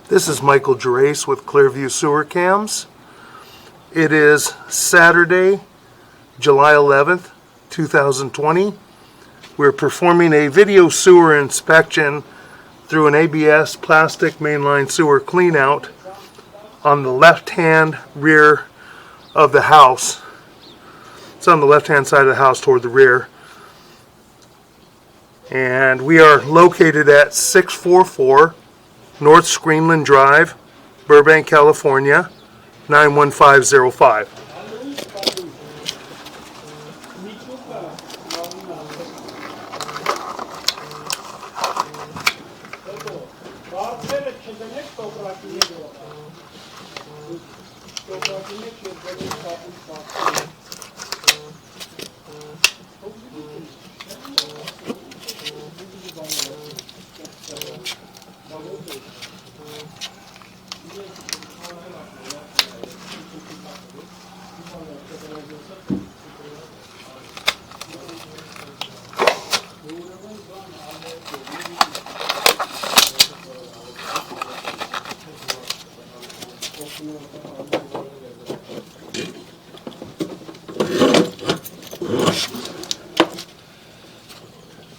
This is Michael Gerace with Clearview Sewer Cams. It is Saturday, July 11th, 2020. We're performing a video sewer inspection through an ABS plastic mainline sewer cleanout on the left-hand rear of the house. It's on the left-hand side of the house toward the rear. And we are located at 644 North Screenland Drive, Burbank, California, 91505.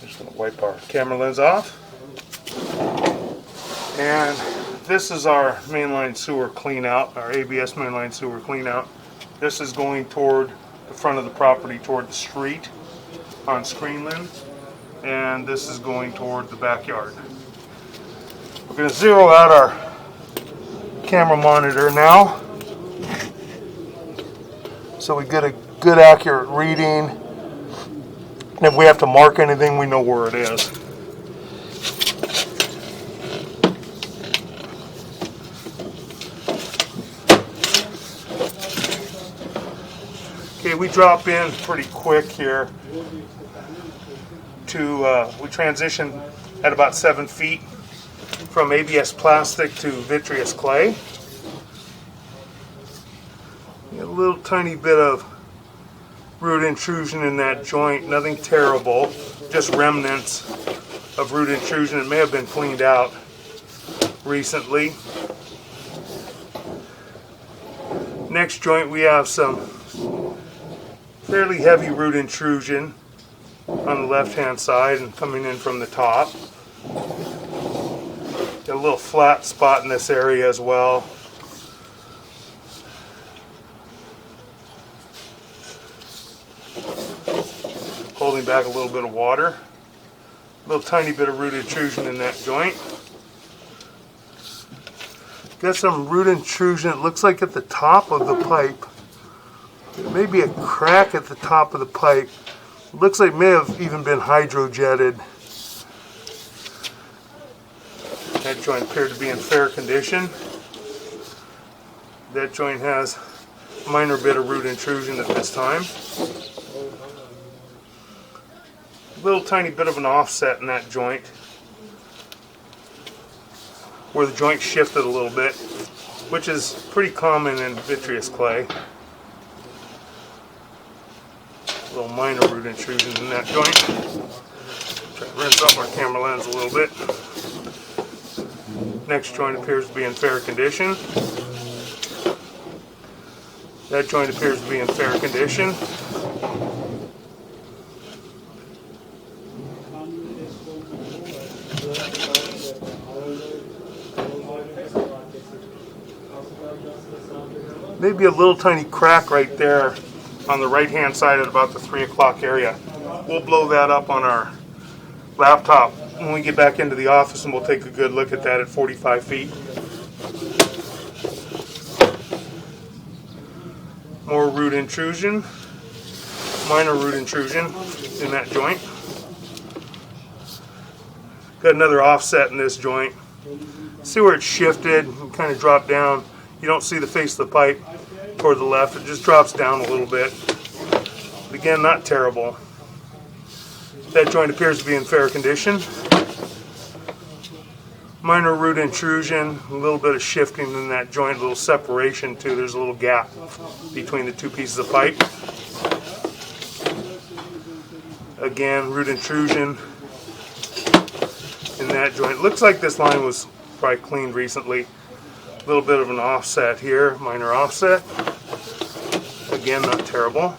Just going to wipe our camera lens off. And this is our mainline sewer clean out, our ABS mainline sewer clean out. This is going toward the front of the property, toward the street on Screenland, and this is going toward the backyard. We're going to zero out our camera monitor now so we get a good accurate reading, and if we have to mark anything, we know where it is. Okay, we drop in pretty quick here to, we transition at about 7 feet from ABS plastic to vitreous clay. A little tiny bit of root intrusion in that joint, nothing terrible, just remnants of root intrusion. It may have been cleaned out recently. Next joint, we have some fairly heavy root intrusion on the left-hand side and coming in from the top. Got a little flat spot in this area as well. Holding back a little bit of water. A little tiny bit of root intrusion in that joint. Got some root intrusion, it looks like at the top of the pipe. There may be a crack at the top of the pipe. It looks like it may have even been hydrojetted. That joint appeared to be in fair condition. That joint has a minor bit of root intrusion at this time. A little tiny bit of an offset in that joint where the joint shifted a little bit, which is pretty common in vitreous clay. A little minor root intrusion in that joint. Try to rinse up our camera lens a little bit. Next joint appears to be in fair condition. That joint appears to be in fair condition. Maybe a little tiny crack right there on the right hand side at about the 3 o'clock area. We'll blow that up on our laptop when we get back into the office, and we'll take a good look at that at 45 feet. More root intrusion, minor root intrusion in that joint. Got another offset in this joint. See where it shifted and kind of dropped down. You don't see the face of the pipe toward the left, it just drops down a little bit. But again, not terrible. That joint appears to be in fair condition. Minor root intrusion, a little bit of shifting in that joint, a little separation too. There's a little gap between the two pieces of pipe. Again, root intrusion in that joint. Looks like this line was probably cleaned recently. A little bit of an offset here, minor offset. Again, not terrible.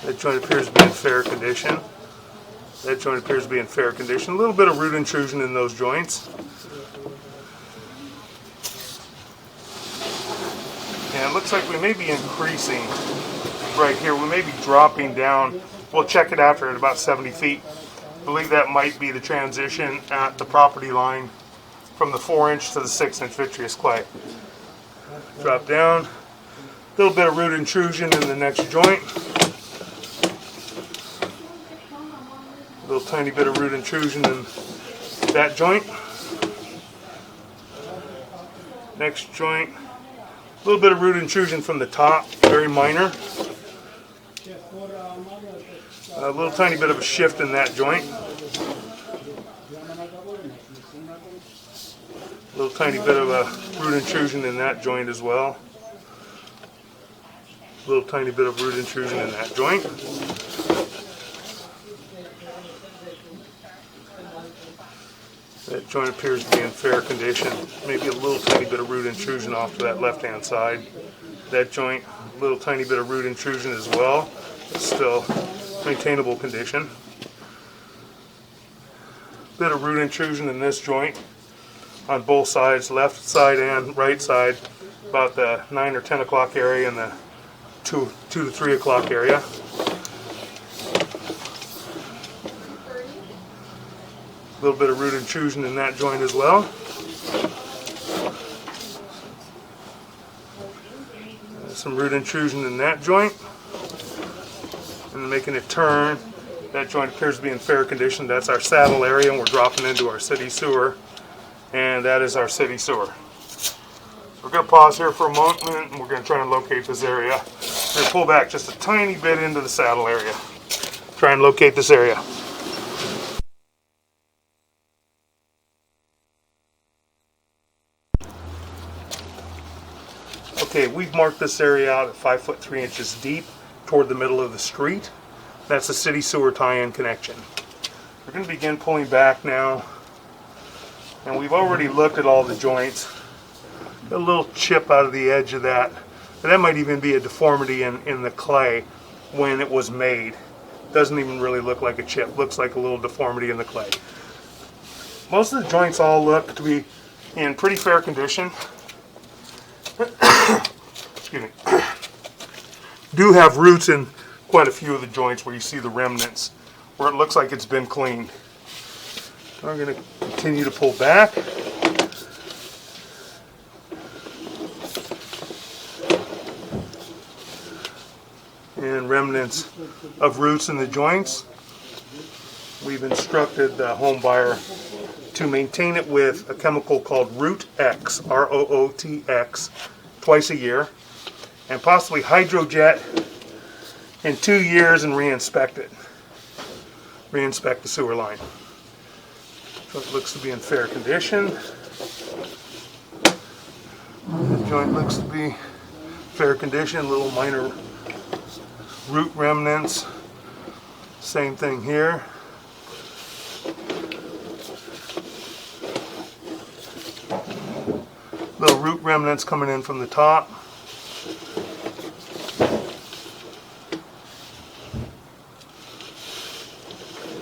That joint appears to be in fair condition. That joint appears to be in fair condition. A little bit of root intrusion in those joints. And it looks like we may be increasing right here. We may be dropping down. We'll check it after at about 70 feet. I believe that might be the transition at the property line from the 4-inch to the 6-inch vitreous clay. Drop down. A little bit of root intrusion in the next joint. A little tiny bit of root intrusion in that joint. Next joint. A little bit of root intrusion from the top, very minor. A little tiny bit of a shift in that joint. A little tiny bit of a root intrusion in that joint as well. A little tiny bit of root intrusion in that joint. That joint appears to be in fair condition. Maybe a little tiny bit of root intrusion off to that left-hand side. That joint, a little tiny bit of root intrusion as well. It's still maintainable condition. Bit of root intrusion in this joint on both sides, left side and right side, about the 9 or 10 o'clock area and the 2 to 3 o'clock area. A little bit of root intrusion in that joint as well. Some root intrusion in that joint. And making a turn, that joint appears to be in fair condition. That's our saddle area, and we're dropping into our city sewer. And that is our city sewer. We're going to pause here for a moment, and we're going to try and locate this area. We're going to pull back just a tiny bit into the saddle area. Try and locate this area. Okay, we've marked this area out at 5 foot 3 inches deep toward the middle of the street. That's a city sewer tie-in connection. We're going to begin pulling back now. And we've already looked at all the joints. A little chip out of the edge of that. And that might even be a deformity in the clay when it was made. Doesn't even really look like a chip. Looks like a little deformity in the clay. Most of the joints all look to be in pretty fair condition. Excuse me. Do have roots in quite a few of the joints where you see the remnants, where it looks like it's been cleaned. I'm going to continue to pull back. And remnants of roots in the joints. We've instructed the home buyer to maintain it with a chemical called Root X, ROOTX, twice a year, and possibly hydrojet in 2 years and re-inspect it. Re-inspect the sewer line. So it looks to be in fair condition. The joint looks to be fair condition, little minor root remnants. Same thing here. Little root remnants coming in from the top.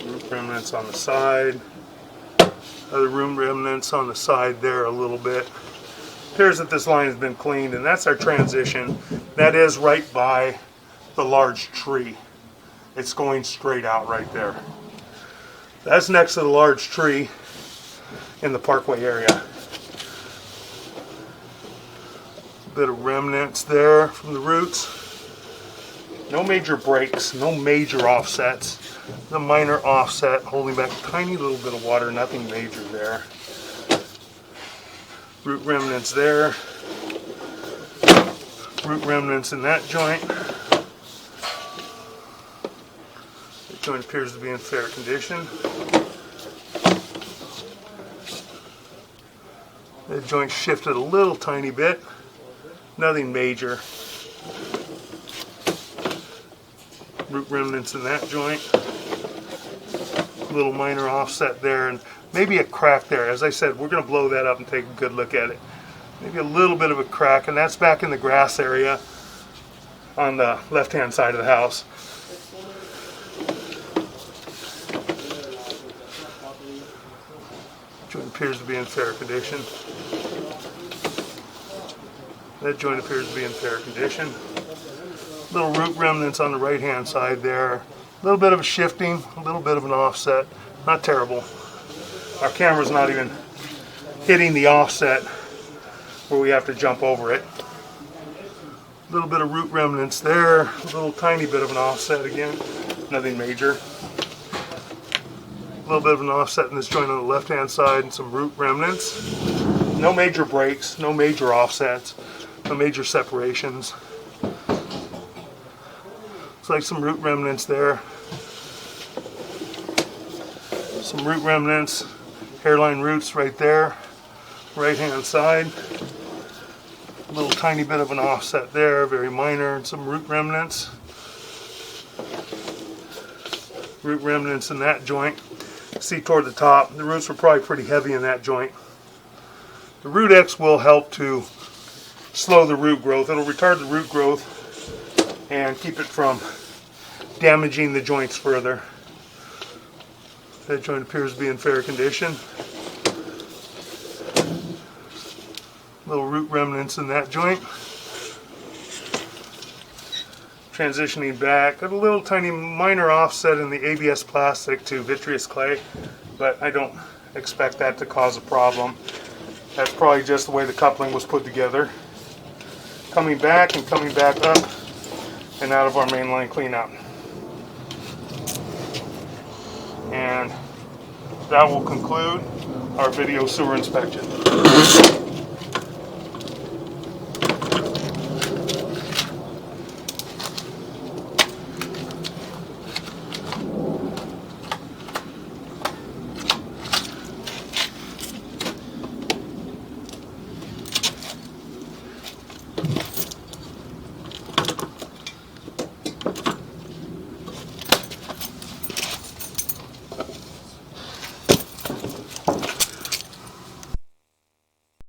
Root remnants on the side. Other root remnants on the side there a little bit. Appears that this line has been cleaned, and that's our transition. That is right by the large tree. It's going straight out right there. That's next to the large tree in the parkway area. A bit of remnants there from the roots. No major breaks, no major offsets. The minor offset holding back a tiny little bit of water, nothing major there. Root remnants there. Root remnants in that joint. The joint appears to be in fair condition. The joint shifted a little tiny bit. Nothing major. Root remnants in that joint. A little minor offset there, and maybe a crack there. As I said, we're going to blow that up and take a good look at it. Maybe a little bit of a crack, and that's back in the grass area on the left-hand side of the house. Joint appears to be in fair condition. That joint appears to be in fair condition. Little root remnants on the right-hand side there. A little bit of a shifting, a little bit of an offset. Not terrible. Our camera's not even hitting the offset where we have to jump over it. A little bit of root remnants there. A little tiny bit of an offset again. Nothing major. A little bit of an offset in this joint on the left-hand side and some root remnants. No major breaks, no major offsets, no major separations. Looks like some root remnants there. Some root remnants, hairline roots right there, right-hand side. A little tiny bit of an offset there, very minor, and some root remnants. Root remnants in that joint. See toward the top, the roots were probably pretty heavy in that joint. The Root X will help to slow the root growth. It'll retard the root growth and keep it from damaging the joints further. That joint appears to be in fair condition. Little root remnants in that joint. Transitioning back, a little tiny minor offset in the ABS plastic to vitreous clay, but I don't expect that to cause a problem. That's probably just the way the coupling was put together. Coming back and coming back up and out of our mainline cleanout. And that will conclude our video sewer inspection.